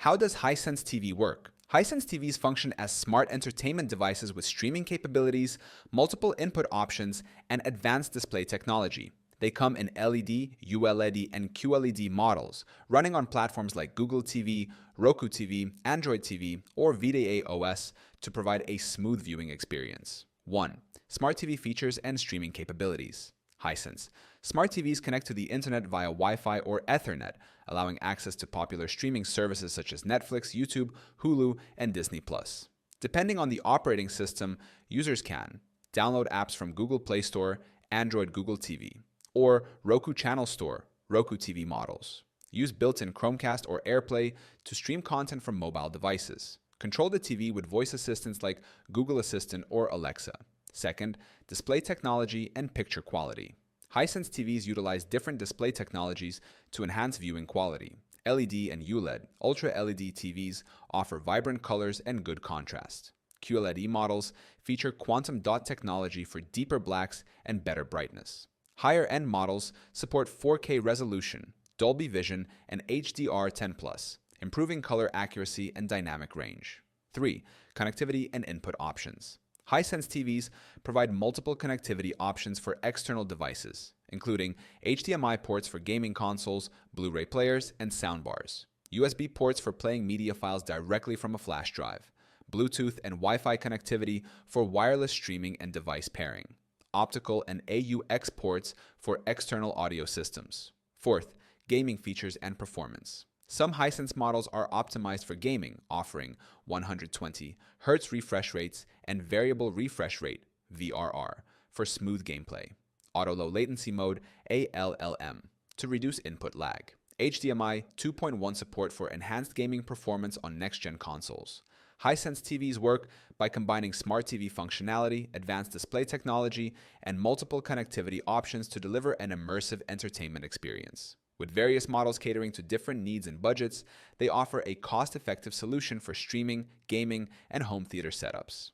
How does Hisense TV work? Hisense TVs function as smart entertainment devices with streaming capabilities, multiple input options, and advanced display technology. They come in LED, ULED, and QLED models, running on platforms like Google TV, Roku TV, Android TV, or VDA OS to provide a smooth viewing experience. 1. Smart TV features and streaming capabilities. Hisense. Smart TVs connect to the internet via Wi-Fi or Ethernet, allowing access to popular streaming services such as Netflix, YouTube, Hulu, and Disney+. Depending on the operating system, users can download apps from Google Play Store, Android Google TV, or Roku Channel Store, Roku TV models. Use built-in Chromecast or AirPlay to stream content from mobile devices. Control the TV with voice assistants like Google Assistant or Alexa. Second, display technology and picture quality. Hisense TVs utilize different display technologies to enhance viewing quality. LED and ULED, Ultra LED TVs offer vibrant colors and good contrast. QLED models feature quantum dot technology for deeper blacks and better brightness. Higher-end models support 4K resolution, Dolby Vision, and HDR10+, improving color accuracy and dynamic range. 3. Connectivity and input options. Hisense TVs provide multiple connectivity options for external devices, including HDMI ports for gaming consoles, Blu-ray players, and soundbars, USB ports for playing media files directly from a flash drive, Bluetooth and Wi-Fi connectivity for wireless streaming and device pairing, optical and AUX ports for external audio systems. Fourth, gaming features and performance. Some Hisense models are optimized for gaming, offering 120 Hz refresh rates and variable refresh rate (VRR) for smooth gameplay, auto low latency mode (ALLM) to reduce input lag, HDMI 2.1 support for enhanced gaming performance on next-gen consoles. Hisense TVs work by combining smart TV functionality, advanced display technology, and multiple connectivity options to deliver an immersive entertainment experience. With various models catering to different needs and budgets, they offer a cost-effective solution for streaming, gaming, and home theater setups.